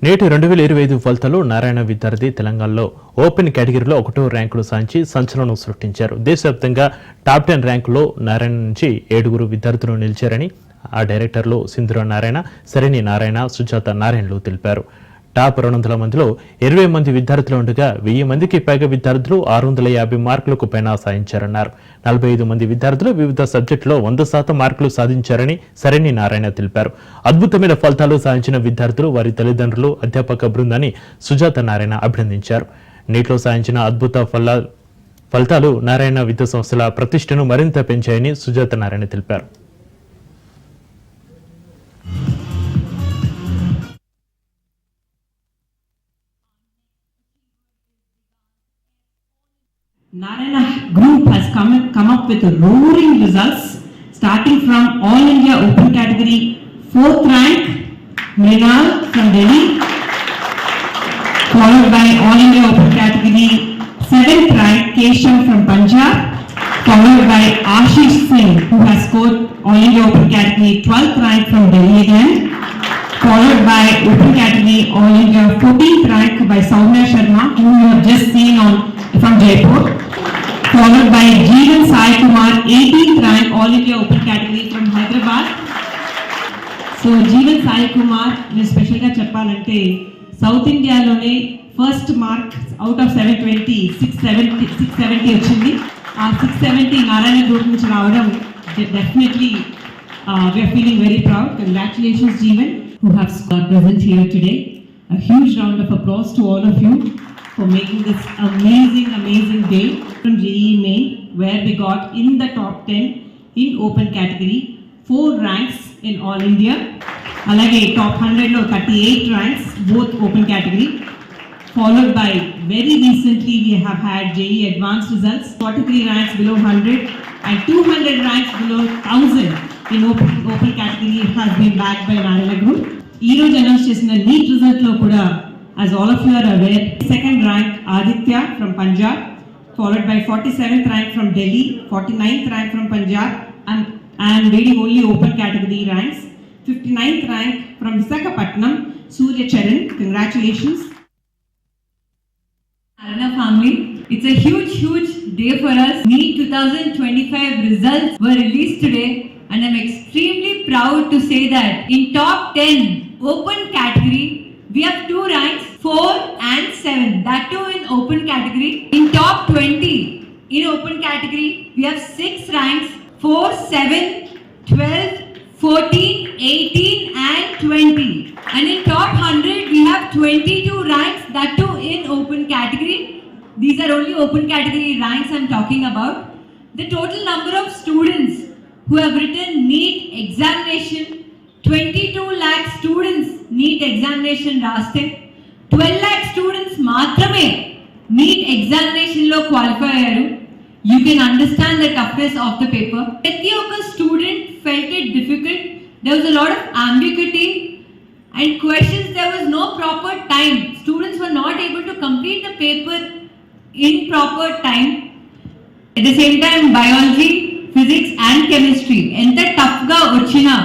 నేటి 2025 ఫలితాలు నారాయణ విద్యార్థి తెలంగాణలో ఓపెన్ కేటగిరీలో 1వ ర్యాంకులు సాధించి సంచలనం సృష్టించారు. దేశవ్యాప్తంగా టాప్ 10 ర్యాంకులో నారాయణ నుంచి 7 విద్యార్థులు నిలిచారని ఆ డైరెక్టర్లు సింధుర నారాయణ, సరిణి నారాయణ, సుజాత నారాయణలు తెలిపారు. టాప్ 200 మందిలో 20 మంది విద్యార్థులు ఉండగా 1000 మందికి పైగా విద్యార్థులు 650 మార్కులకు పైన సాధించారన్నారు. 45 మంది విద్యార్థులు వివిధ సబ్జెక్టులో 100% మార్కులు సాధించారని సరిణి నారాయణ తెలిపారు. అద్భుతమైన ఫలితాలు సాధించిన విద్యార్థులు, వారి తల్లిదండ్రులు, అధ్యాపక బృందాన్ని సుజాత నారాయణ అభినందించారు. నీటిలో సాధించిన అద్భుత ఫలితాలు నారాయణ విద్యా సంస్థల ప్రతిష్టను మరింత పెంచాయని సుజాత నారాయణ తెలిపారు. Narayana Group has come up with roaring results, starting from All India Open Category 4th rank Mrinal from Delhi, followed by All India Open Category 7th rank Keshav from Punjab, followed by Ashish Singh, who has scored All India Open Category 12th rank from Delhi again, followed by Open Category All India 14th rank by Soumya Sharma, whom you have just seen from Jaipur, followed by Jeevan Sai Kumar, 18th rank All India Open Category from Hyderabad. So Jeevan Sai Kumar, నేను స్పెషల్గా చెప్పాలంటే south ఇండియాలోనే first mark out of 720 670 వచ్చింది. ఆ 670 Narayana group నుంచి రావడం definitely we are feeling very proud. Congratulations Jeevan, who have present here today. A huge round of applause to all of you for making this amazing day from JEE Main, where we got in the top 10 in open category, 4 ranks in all India. Alage top 100 lo 38 ranks both open category, followed by very recently we have had JEE advanced results, 43 ranks below 100 and 200 ranks below 1000 in open category has been backed by Narayana Group. Ee roju announce chesina NEET result lo kuda, as all of you are aware, second rank Aditya from Punjab, followed by 47th rank from Delhi, 49th rank from Punjab, and leading only open category ranks, 59th rank from Visakhapatnam, Surya Charan. Congratulations. Narayana family, it's a huge day for us. NEET 2025 results were released today, and I'm extremely proud to say that in top 10 open category, we have 2 ranks, 4 and 7. That too in open category. In top 20 in open category, we have 6 ranks, 4, 7, 12, 14, 18 and 20. And in top 100, we have 22 ranks. That too in open category. These are only open category ranks I'm talking about. The total number of students who have written NEET examination, 22 lakh students NEET examination raste, 12 lakh students maatrame NEET examination lo qualify ayyaru. You can understand the toughness of the paper. Prati oka student felt it difficult. There was a lot of ambiguity and questions. There was no proper time. Students were not able to complete the paper in proper time. At the same time, biology, physics and chemistry enta tough ga ochina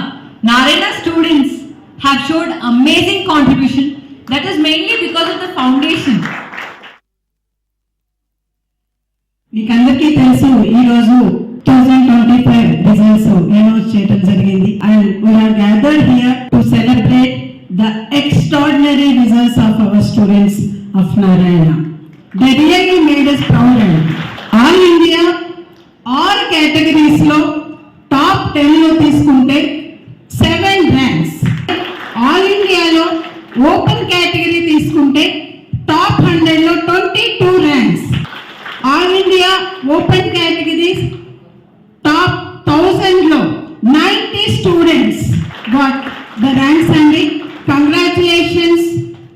Narayana students have showed amazing contribution. That is mainly because of the foundation. మీకందరికీ తెలుసు ఈ రోజు 2025 results announce చేయడం జరిగింది, and we are gathered here to celebrate the extraordinary results of our students of Narayana. They really made us proud. All India all categories లో top 10 లో తీసుకుంటే 7 ranks, all ఇండియాలో ఓపెన్ కేటగిరీ తీసుకుంటే top 100 లో 22 ranks, all India open categories top 1000 లో 90 students got the ranks అండి. Congratulations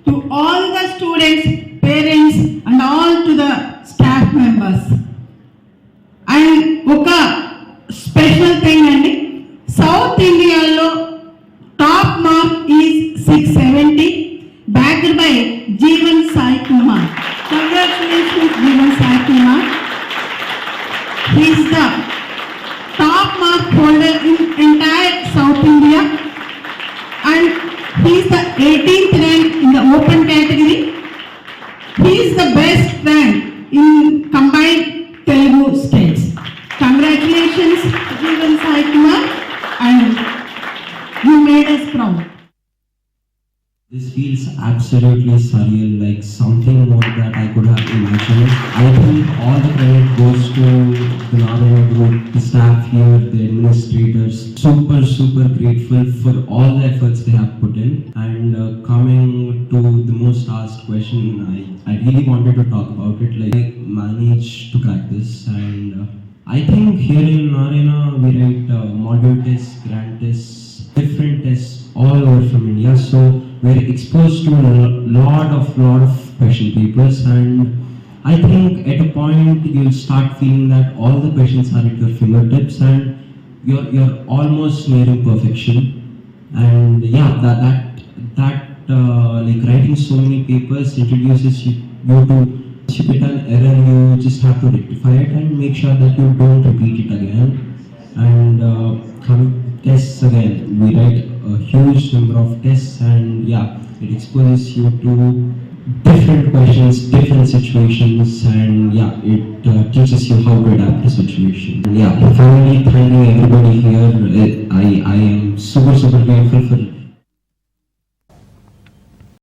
to all the students, parents and all to the staff members. And ఒక special thing అండి, south ఇండియాలో top mark is 670, backed by Jeevan Sai Kumar. Congratulations Jeevan Sai Kumar. He is the top mark holder in entire South India, and he is the 18th rank in the the best rank in combined Telugu states. Congratulations, Jeevan Sai Kumar, and you made us proud. This feels absolutely surreal, like something more that I could have imagined. I think all the credit goes to the Narayana group, the staff here, the administrators. Super grateful for all the efforts they have put in. And coming to the most asked question, I really wanted to talk about it. Like, I managed to crack this, and I think here in Narayana we write module tests, grant tests, different tests all over from India. So we're exposed to a lot of question papers, and I think at a point you'll start feeling that all the questions are at your fingertips and you're almost nearing perfection. And yeah, that like writing so many papers introduces you to, if you get an error, you just have to rectify it and make sure that you don't repeat it again. And coming tests again, we write a huge number of tests, and yeah, it exposes you to different questions, different situations, and yeah, it teaches you how to adapt to situation. And yeah, finally thanking everybody here. I am super grateful for